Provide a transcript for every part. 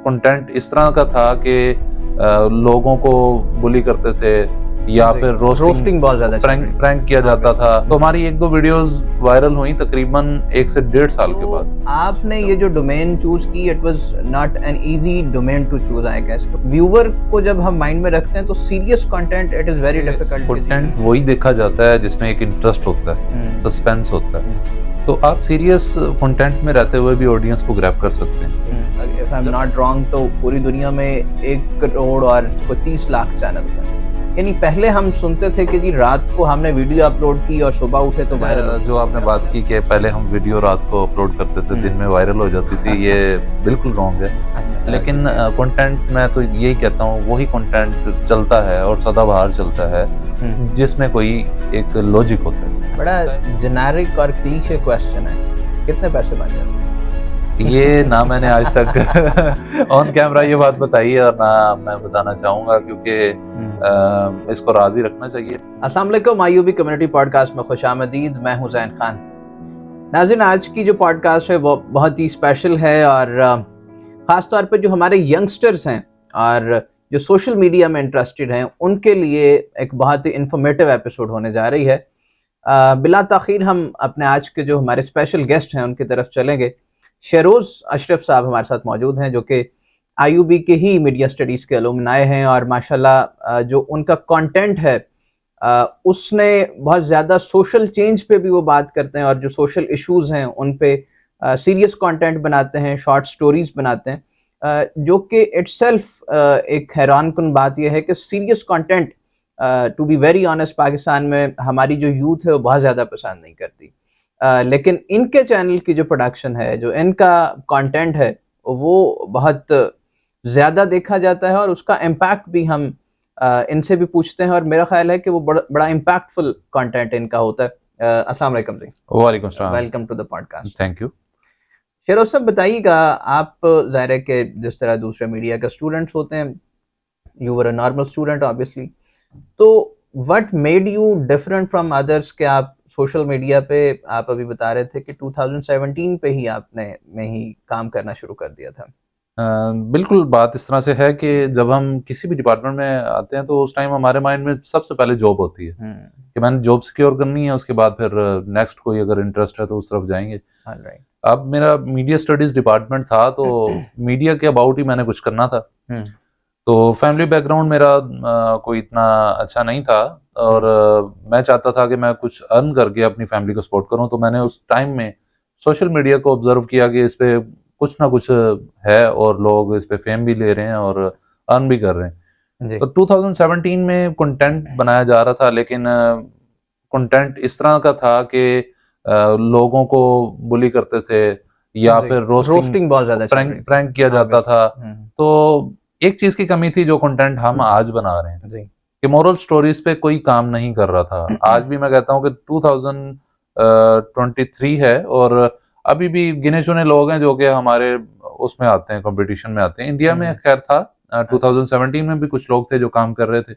Content इस तरह का था कि लोगों को बुली करते थे या फिर रोस्टिंग बहुत ज्यादा प्रैंक किया जाता था। तो हमारी एक दो वीडियोस वायरल हुई तकरीबन 1 से 1.5 साल के बाद। आपने ये जो डोमेन चूज की, it was not an easy domain to choose I guess. Viewer को जब हम माइंड में रखते हैं तो serious content it is very difficult. Content वही देखा जाता है जिसमें एक इंटरेस्ट होता है, सस्पेंस होता है। तो आप सीरियस कंटेंट में रहते हुए भी ऑडियंस को ग्रैब कर सकते हैं। If I am not wrong तो पूरी दुनिया में 1 करोड़ और 30 लाख चैनल हैं। यानी पहले हम सुनते थे कि जी रात को हमने वीडियो अपलोड की और सुबह उठे तो वायरल। जो आपने बात की कि पहले हम वीडियो रात को अपलोड करते थे, दिन में वायरल हो जाती थी, ये बिल्कुल रॉन्ग है। लेकिन कंटेंट मैं तो यही कहता हूँ, वही कंटेंट चलता है और सदाबहार चलता है जिसमें कोई एक लॉजिक होता है। बड़ा जेनेरिक और क्लीशे क्वेश्चन है, कितने पैसे बन जाते हैं? ये ना मैंने आज तक ऑन कैमरा ये बात बताई है और ना मैं बताना चाहूंगा, क्योंकि इसको राजी रखना चाहिए। अस्सलाम वालेकुम, आईयूबी कम्युनिटी पॉडकास्ट में खुशामदीद। मैं हूं ज़ैन खान। नाज़रीन, आज की जो पॉडकास्ट है वो बहुत ही स्पेशल है और ख़ास तौर पे जो हमारे यंगस्टर्स हैं और जो सोशल मीडिया में इंटरेस्टेड हैं उनके लिए एक बहुत ही इंफॉर्मेटिव एपिसोड होने जा रही है। बिला ताख़ीर हम अपने आज के जो हमारे स्पेशल गेस्ट हैं उनकी तरफ चलेंगे। शेरोज़ अशरफ साहब हमारे साथ मौजूद हैं जो कि आईयूबी के ही मीडिया स्टडीज़ के अलुमनाई हैं और माशाल्लाह जो उनका कंटेंट है उसने बहुत ज़्यादा सोशल चेंज पे भी वो बात करते हैं और जो सोशल इश्यूज़ हैं उन पे सीरियस कंटेंट बनाते हैं, शॉर्ट स्टोरीज बनाते हैं, जो कि इटसेल्फ एक हैरानकुन बात यह है कि serious content to be very honest Pakistan में हमारी जो यूथ है वो बहुत ज़्यादा पसंद नहीं करती। लेकिन इनके चैनल की जो प्रोडक्शन है, जो इनका कंटेंट है वो बहुत ज़्यादा देखा जाता है और उसका इम्पैक्ट भी हम इनसे भी पूछते हैं और मेरा ख्याल है कि वो बड़ा इम्पैक्टफुल कंटेंट इनका होता है। अस्सलाम वालेकुम जी। वालेकुम सलाम। Welcome to the podcast. Thank you. Sheroz साहब, बताइएगा, आप ज़ाहिर है कि जिस तरह दूसरे मीडिया के स्टूडेंट्स होते हैं, you were a normal student obviously, तो what made you different from others कि आप सोशल मीडिया पे, आप अभी बता रहे थे कि 2017 पे ही आपने में ही काम करना शुरू कर दिया था? बिल्कुल, बात इस तरह से है कि जब हम किसी भी डिपार्टमेंट में आते हैं तो उस टाइम हमारे माइंड में सबसे पहले जॉब होती है कि मैंने जॉब सिक्योर करनी है, उसके बाद फिर नेक्स्ट कोई अगर इंटरेस्ट है तो उस तरफ जाएंगे। राइट। अब मेरा मीडिया स्टडीज डिपार्टमेंट था तो मीडिया के अबाउट ही मैंने कुछ करना था। तो फैमिली बैकग्राउंड मेरा कोई इतना अच्छा नहीं था और मैं चाहता था कि मैं कुछ अर्न करके अपनी फैमिली को सपोर्ट करूं, तो मैंने उस टाइम में सोशल मीडिया को ऑब्जर्व किया कि इस पे कुछ ना कुछ है और लोग इस पे फेम भी ले रहे हैं और अर्न भी कर रहे हैं। तो 2017 में कंटेंट बनाया जा रहा था, लेकिन कंटेंट इस तरह का था कि लोगों को बुली करते थे या फिर रोस्टिंग बहुत ज्यादा प्रैंक किया जाता था। तो एक चीज की कमी थी जो कंटेंट हम आज बना रहे हैं कि मोरल स्टोरीज पे कोई काम नहीं कर रहा था। आज भी मैं कहता हूँ कि 2023 है और अभी भी गिने चुने लोग हैं जो कि हमारे उसमें आते हैं, कंपटीशन में आते हैं। इंडिया में खैर था 2017 में भी कुछ लोग थे जो काम कर रहे थे,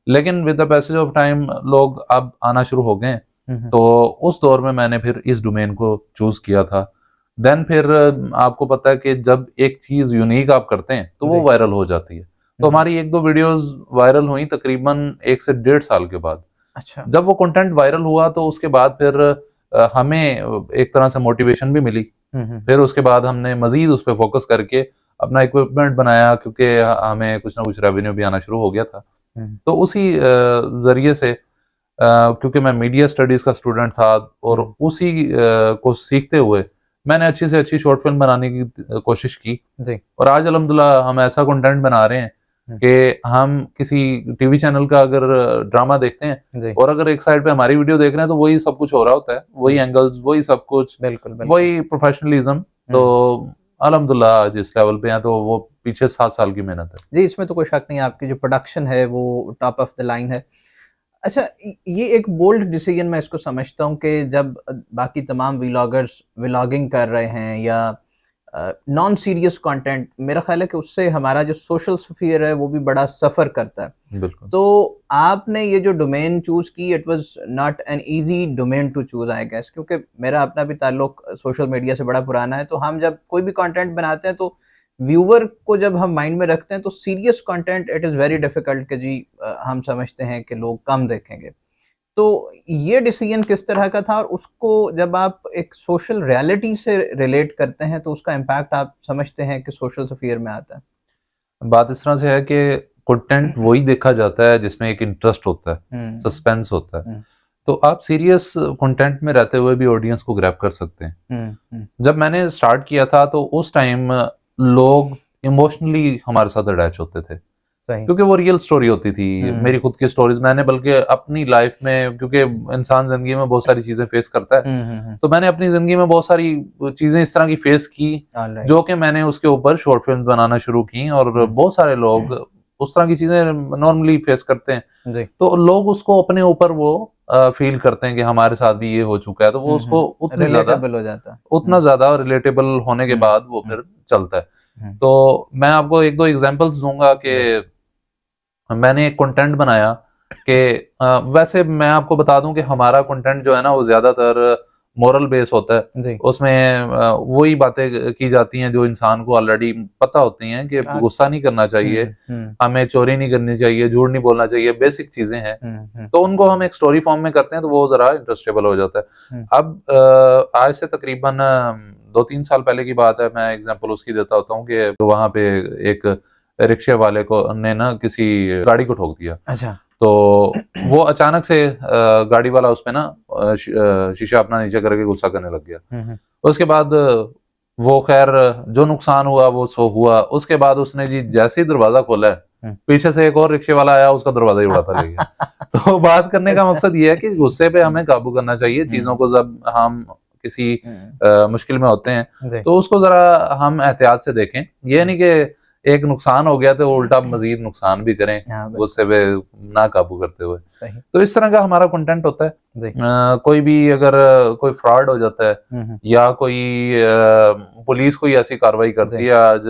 लेकिन with the passage of time लोग अब आना शुरू हो गए। तो उस दौर में मैंने फिर इस डोमेन को चूज किया था। देन फिर आपको पता है कि जब एक चीज यूनिक आप करते हैं तो वो वायरल हो जाती है। तो हमारी एक दो वीडियोस वायरल हुई तकरीबन 1 से 1.5 साल के बाद। अच्छा। जब वो कंटेंट वायरल हुआ तो उसके बाद फिर हमें एक तरह से मोटिवेशन भी मिली। फिर उसके बाद हमने मजीद उस पर फोकस करके अपना इक्विपमेंट बनाया, क्योंकि हमें कुछ ना कुछ रेवेन्यू भी आना शुरू हो गया था। तो उसी जरिए से क्योंकि मैं मीडिया स्टडीज का स्टूडेंट था और उसी को सीखते हुए मैंने अच्छी से अच्छी शॉर्ट फिल्म बनाने की कोशिश की और आज अल्हम्दुलिल्लाह हम ऐसा कंटेंट बना रहे हैं कि हम किसी टीवी चैनल का अगर ड्रामा देखते हैं और अगर एक साइड पे हमारी वीडियो देख रहे हैं तो वही सब कुछ हो रहा होता है, वही एंगल्स, वही सब कुछ, बिल्कुल वही प्रोफेशनलिज्म। तो अल्हम्दुलिल्लाह आज इस लेवल पे हैं, तो वो पीछे 7 साल की मेहनत है जी। इसमें तो कोई शक नहीं, आपकी जो प्रोडक्शन है वो टॉप ऑफ द लाइन है। अच्छा, ये एक बोल्ड डिसीजन मैं इसको समझता हूँ कि जब बाकी तमाम व्लॉगर्स व्लॉगिंग कर रहे हैं या नॉन सीरियस कंटेंट, मेरा ख्याल है कि उससे हमारा जो सोशल स्फीयर है वो भी बड़ा सफ़र करता है। बिल्कुल। तो आपने ये जो डोमेन चूज़ की, it was not an easy domain to choose I guess, क्योंकि मेरा अपना भी ताल्लुक सोशल मीडिया से बड़ा पुराना है। तो हम जब कोई भी कंटेंट बनाते हैं तो व्यूअर को जब हम माइंड में रखते हैं तो serious content it is very difficult कि जी हम समझते हैं कि लोग कम देखेंगे। तो ये डिसीजन किस तरह का था और उसको जब आप एक सोशल रियलिटी से रिलेट करते हैं तो उसका इम्पैक्ट आप समझते हैं कि सोशल स्फीयर में आता है? बात इस तरह से है कि कंटेंट वही देखा जाता है जिसमें एक इंटरेस्ट होता है, हुँ, सस्पेंस होता है। हुँ, तो आप सीरियस कंटेंट में रहते हुए भी ऑडियंस को ग्रैब कर सकते हैं। हुँ, हुँ, जब मैंने स्टार्ट किया था तो उस टाइम लोग इमोशनली हमारे साथ अटैच होते थे, सही। क्योंकि वो रियल स्टोरी होती थी। हुँ, मेरी खुद की स्टोरीज़ मैंने बल्कि अपनी लाइफ में, क्योंकि इंसान ज़िंदगी में बहुत सारी चीज़ें फेस करता है, हुँ, हुँ, हुँ, तो मैंने अपनी ज़िंदगी में बहुत सारी चीज़ें इस तरह की फेस की, ऑलराइट। जो कि मैंने उसके ऊपर शॉर्ट फ़िल्म्स बनाना शुरू की और हुँ, बहुत सारे लोग उस तरह की चीज़ें नॉर्मली फेस करते हैं। जी। तो लोग उसको अपने ऊपर वो फ़ील करते हैं कि हमारे साथ भी ये हो चुका है, तो वो हुँ, उसको हुँ, रिलेटेबल हो जाता है। उतना ज़्यादा रिलेटेबल होने के हुँ, बाद वो हुँ, फिर चलता है। हुँ, तो मैं आपको 1-2 एग्ज़ाम्पल्स दूँगा कि जी, मैंने एक कंटेंट बनाया कि वैसे मैं आपको बता दूँ कि हमारा कंटेंट जो है ना वो ज़्यादातर मोरल बेस होता है। जी। उसमें वही बातें की जाती हैं जो इंसान को ऑलरेडी पता होती हैं कि अ, गुस्सा नहीं करना चाहिए, हुँ, हुँ, हमें चोरी नहीं करनी चाहिए, झूठ नहीं बोलना चाहिए, बेसिक चीज़ें हैं। हुँ, हुँ, तो उनको हम एक स्टोरी फॉर्म में करते हैं तो वो ज़रा इंटरेस्टेबल हो जाता है। हुँ, अब आज से तकरीबन 2-3 साल पहले की बात है, मैं एग्ज़ाम्पल उसकी देता होता हूँ कि वहाँ पे एक रिक्शे वाले को ने ना किसी गाड़ी को ठोक दिया। अच्छा। तो वो अचानक से गाड़ी वाला उसपे ना शीशा अपना नीचे करके गुस्सा करने लग गया। हुँ, हुँ, उसके बाद वो ख़ैर जो नुकसान हुआ वो सो हुआ। उसके बाद उसने जी जैसे ही दरवाज़ा खोला है, हुँ। पीछे से एक और रिक्शे वाला आया, उसका दरवाज़ा ही उड़ाता ले गया। तो बात करने का अच्छा। मकसद ये है कि गुस्से पे हुँ, हमें काबू करना चाहिए। चीज़ों हुँ, को जब हम किसी हुँ, मुश्किल में होते हैं, जी, तो उसको ज़रा हम एहतियात से देखें। ये हुँ, नहीं कि एक नुकसान हो गया तो उल्टा मज़ीद नुकसान भी करें, हाँ, बिल्कुल, गुस्से पे ना काबू करते हुए। सही, तो इस तरह का हमारा कंटेंट होता है। जी। कोई भी अगर कोई फ्रॉड हो जाता है हुँ, हुँ, या कोई पुलिस कोई ऐसी कार्रवाई करती जी, है, आज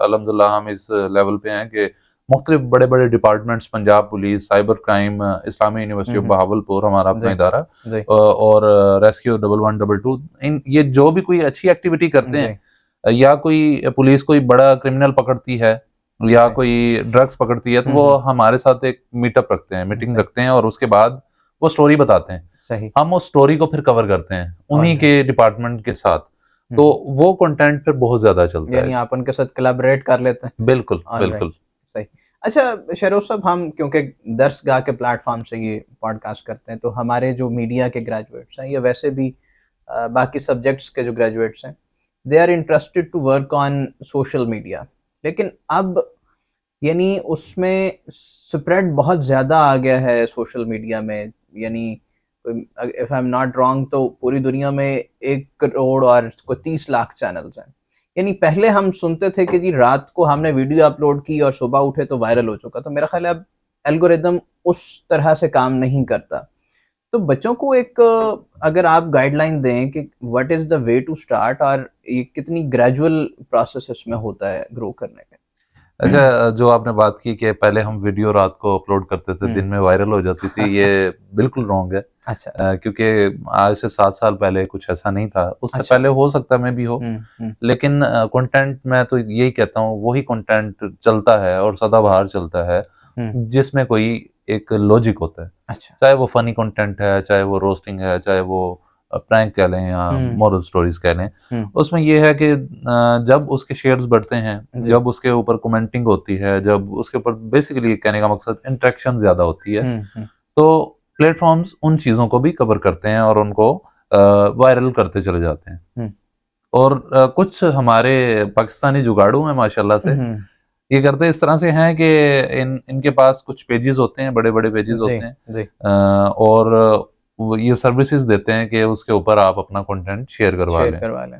अल्हम्दुलिल्लाह हम इस लेवल पे हैं कि मुख्तलिफ बड़े-बड़े departments, Punjab police, cyber crime, Islamia university हुँ, ऑफ हुँ, बहावलपुर हमारा अपना जी, इदारा, जी, और रेस्क्यू 1122, इन ये जो भी कोई अच्छी एक्टिविटी करते हैं, जी, या कोई पुलिस कोई बड़ा क्रिमिनल पकड़ती है या जी। कोई ड्रग्स पकड़ती है, तो हुँ, वो हुँ, हमारे साथ एक मीटअप रखते हैं, मीटिंग जी, रखते हैं और उसके बाद वो स्टोरी बताते हैं। सही, हम उस स्टोरी को फिर कवर करते हैं, उन्हीं ऑलराइट। के डिपार्टमेंट के साथ। हुँ, तो हुँ, वो कंटेंट फिर बहुत ज़्यादा चलता यानी है। आप उनके साथ कोलैबोरेट कर लेते हैं। बिल्कुल, ऑलराइट, बिल्कुल। सही। अच्छा शेरोज़ साहब हम क्योंकि दर्सगाह के प्लेटफ़ॉर्म से ये पॉडकास्ट करते हैं, तो हमारे जो मीडिया के ग्रेजुएट्स हैं या वैसे भी बाकी सब्जेक्ट्स के जो ग्रेजुएट्स हैं, they are interested to work on social media. लेकिन अब यानी उसमें स्प्रेड बहुत ज़्यादा आ गया है सोशल मीडिया में, यानी if I am not wrong तो पूरी दुनिया में 1 करोड़ और कोई 30 लाख चैनल्स हैं। यानी पहले हम सुनते थे कि जी रात को हमने वीडियो अपलोड की और सुबह उठे तो वायरल हो चुका। तो मेरा ख़्याल है अब एल्गोरिदम उस तरह से काम नहीं करता। तो बच्चों को एक अगर आप गाइडलाइन दें कि what is the way to start और ये कितनी ग्रेजुअल प्रोसेस इसमें होता है ग्रो करने का? अच्छा, जो आपने बात की कि पहले हम वीडियो रात को अपलोड करते थे, दिन हुँ। में वायरल हो जाती थी, ये बिल्कुल रॉन्ग है। अच्छा, क्योंकि आज से 7 साल पहले कुछ ऐसा नहीं था, उससे अच्छा। पहले हो सकता है मैं भी हो, हुँ, हुँ, लेकिन कंटेंट मैं तो यही कहता हूँ, वही कंटेंट चलता है और सदाबहार चलता है, हुँ। जिसमें कोई एक लॉजिक होता है। अच्छा। चाहे वो फ़नी कंटेंट है, चाहे वो रोस्टिंग है, चाहे वो प्रैंक कह लें या हुँ, मोरल स्टोरीज़ कह लें। हुँ। उसमें ये है कि जब उसके शेयर्स बढ़ते हैं, जी। जब उसके ऊपर कमेंटिंग होती है, जब उसके ऊपर बेसिकली कहने का मकसद इंटरेक्शन ज़्यादा होती है, हुँ, हुँ। तो प्लेटफ़ॉर्म्स उन चीज़ों को भी कवर करते हैं और उनको वायरल करते चले जाते हैं। हुँ। और कुछ हमारे पाकिस्तानी जुगाड़ू हैं माशाल्लाह से, हुँ। ये करते इस तरह से हैं कि इनके पास कुछ पेजेज़ होते हैं, बड़े-बड़े पेजेज़ जी, होते हैं, जी। और वो ये सर्विसेज़ देते हैं कि उसके ऊपर आप अपना कंटेंट शेयर करवा शेयर लें, करवा लें।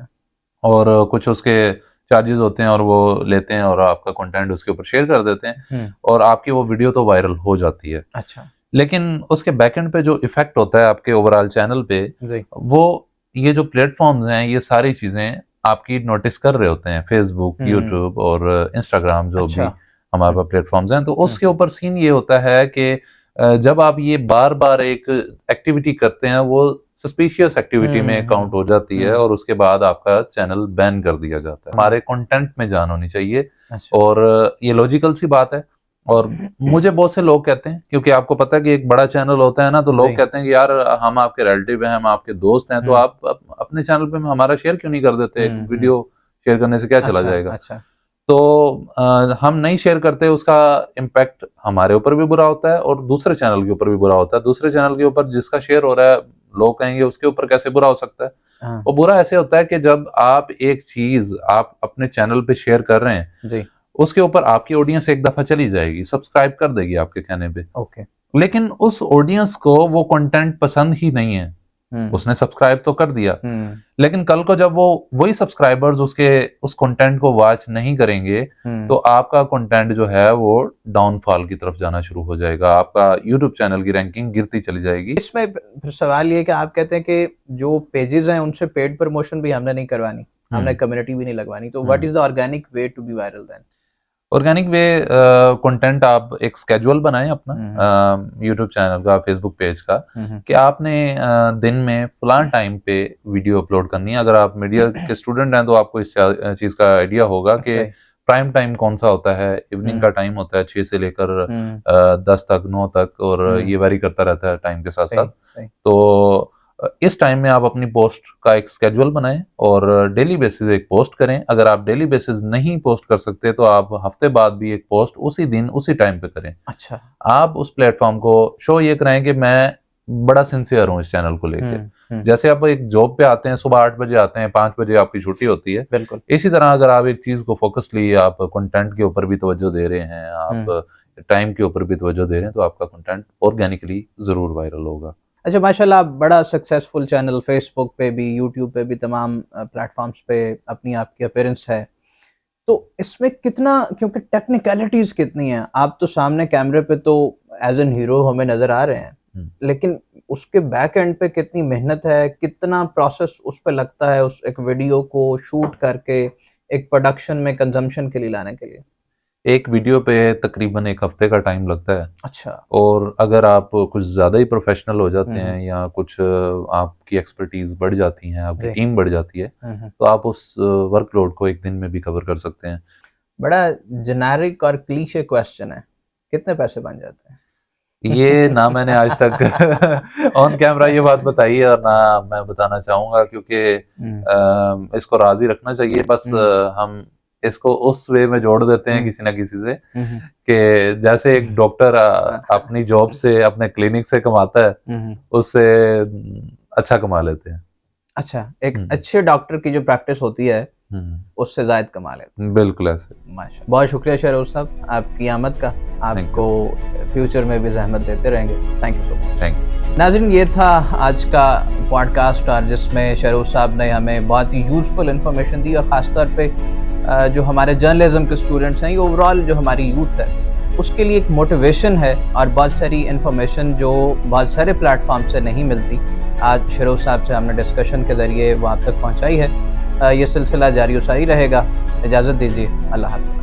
और कुछ उसके चार्जेज़ होते हैं और वो लेते हैं और आपका कंटेंट उसके ऊपर शेयर कर देते हैं हुँ। और आपकी वो वीडियो तो वायरल हो जाती है। अच्छा। लेकिन उसके बैकएंड पे जो इफ़ेक्ट होता है आपके ओवरऑल चैनल पे, जी। वो ये जो प्लेटफ़ॉर्म्स हैं, ये सारी चीज़ें आपकी नोटिस कर रहे होते हैं। फ़ेसबुक, हुँ। यूट्यूब और इंस्टाग्राम जो अच्छा। भी हमारे हुँ, पास प्लेटफ़ॉर्म्स हैं, तो हुँ, उसके ऊपर सीन ये होता है कि जब आप ये बार-बार एक एक्टिविटी करते हैं, वो सस्पिशियस एक्टिविटी में काउंट हो जाती है और उसके बाद आपका चैनल बैन कर दिया जाता है। हमारे कंटेंट में जान होनी चाहिए। अच्छा। और ये लॉजिकल सी बात है। और मुझे बहुत से लोग कहते हैं, क्योंकि आपको पता है कि एक बड़ा चैनल होता है ना, तो लोग कहते हैं कि यार हम आपके रिलेटिव हैं, हम आपके दोस्त हैं, तो आप अपने चैनल पे हमारा शेयर क्यों नहीं कर देते? एक वीडियो शेयर करने से क्या चला जाएगा? अच्छा। तो हम नहीं शेयर करते, उसका इम्पैक्ट हमारे ऊपर भी बुरा होता है और दूसरे चैनल के ऊपर भी बुरा होता है। दूसरे चैनल के ऊपर जिसका शेयर हो रहा है, लोग कहेंगे उसके ऊपर कैसे बुरा हो सकता है? वो बुरा ऐसे होता है कि जब आप एक चीज आप अपने चैनल पे शेयर कर रहे हैं जी, उसके ऊपर आपकी ऑडियंस एक दफा चली जाएगी, सब्सक्राइब कर देगी आपके कहने पे। ओके। लेकिन उस ऑडियंस को वो कंटेंट पसंद ही नहीं है। उसने सब्सक्राइब तो कर दिया, लेकिन कल को जब वो वही सब्सक्राइबर्स उस कंटेंट को वॉच नहीं करेंगे तो आपका कंटेंट जो है वो डाउनफॉल की तरफ जाना शुरू हो जाएगा, आपका यूट्यूब चैनल की रैंकिंग गिरती चली जाएगी। इसमें फिर सवाल ये कि आप कहते हैं कि जो पेजेस हैं उनसे पेड प्रमोशन भी हमने नहीं करवानी, हमने कम्युनिटी भी नहीं लगवानी, तो what is the organic way to be viral then? Organic way content आप एक स्केड्यूल बनाएं अपना यूट्यूब चैनल का, फेसबुक पेज का, कि आपने दिन में फलां टाइम पे वीडियो अपलोड करनी है। अगर आप मीडिया के स्टूडेंट हैं तो आपको इस चीज का आइडिया होगा कि प्राइम टाइम कौन सा होता है। इवनिंग का टाइम होता है 6 से लेकर 10 तक, 9 तक, और ये वेरी करता रहता है टाइम के साथ साथ। तो इस टाइम में आप अपनी पोस्ट का एक स्केड्यूल बनाएं और डेली बेसिस एक पोस्ट करें। अगर आप डेली बेसिस नहीं पोस्ट कर सकते तो आप हफ्ते बाद भी एक पोस्ट उसी दिन उसी टाइम पे करें। अच्छा। आप उस प्लेटफॉर्म को शो ये कराएं कि मैं बड़ा सिंसियर हूँ इस चैनल को लेकर। जैसे आप एक जॉब पे आते हैं, सुबह 8 बजे आते हैं, 5 बजे आपकी छुट्टी होती है, बिल्कुल इसी तरह अगर आप एक चीज को फोकसली, आप कंटेंट के ऊपर भी तवज्जो दे रहे हैं, आप टाइम के ऊपर भी तवज्जो दे रहे हैं, तो आपका कंटेंट ऑर्गेनिकली जरूर वायरल होगा। अच्छा, माशाल्लाह, बड़ा सक्सेसफुल चैनल, फेसबुक पे भी, यूट्यूब पे भी, तमाम प्लेटफॉर्म्स पे अपनी आपकी अपीयरेंस है। तो इसमें कितना, क्योंकि टेक्निकलिटीज कितनी हैं, आप तो सामने कैमरे पे तो एज एन हीरो हमें नजर आ रहे हैं, लेकिन उसके बैक एंड पे कितनी मेहनत है, कितना प्रोसेस उस पे लगता है, उस एक वीडियो को शूट करके एक प्रोडक्शन में कंजम्पशन के लिए लाने के लिए? एक वीडियो पे तकरीबन 1 हफ्ते का टाइम लगता है। अच्छा। और अगर आप कुछ ज़्यादा ही प्रोफेशनल हो जाते हैं या कुछ आपकी एक्सपर्टीज बढ़ जाती है, आपकी टीम बढ़ जाती है, तो आप उस वर्कलोड को एक दिन में भी कवर कर सकते हैं। बड़ा जेनेरिक और क्लीशे क्वेश्चन है, कितने पैसे बन जाते हैं? ये ना मैंने आज तक ऑन कैमरा ये बात बताई है और ना मैं बताना चाहूंगा, क्योंकि इसको राजी रखना चाहिए। बस हम इसको उस वे में जोड़ देते हैं किसी ना किसी से, कि जैसे एक डॉक्टर अपनी जॉब से, अपने क्लिनिक से कमाता है, उससे अच्छा कमा लेते हैं। अच्छा, एक अच्छे डॉक्टर की जो प्रैक्टिस होती है उससे ज्यादा कमा लेते हैं। बिल्कुल ऐसे। माशा, बहुत शुक्रिया शरोफ साहब आपकी आमद का, आपको फ्यूचर में भी जहमत देते रहेंगे। Thank you so much. Thank you. नाज़रीन, ये था आज का पॉडकास्ट, और जिसमें शरोफ साहब ने हमें बहुत ही यूजफुल इन्फॉर्मेशन दी, और ख़ासतौर पे जो हमारे जर्नलिज्म के स्टूडेंट्स हैं, ये ओवरऑल जो हमारी यूथ है उसके लिए एक मोटिवेशन है, और बहुत सारी इन्फॉर्मेशन जो बहुत सारे प्लेटफॉर्म से नहीं मिलती, आज शरोफ साहब से हमने डिस्कशन के ज़रिए वो आप तक पहुँचाई है। ये सिलसिला जारी व सारी रहेगा। इजाज़त दीजिए, अल्लाह हाफ़िज़।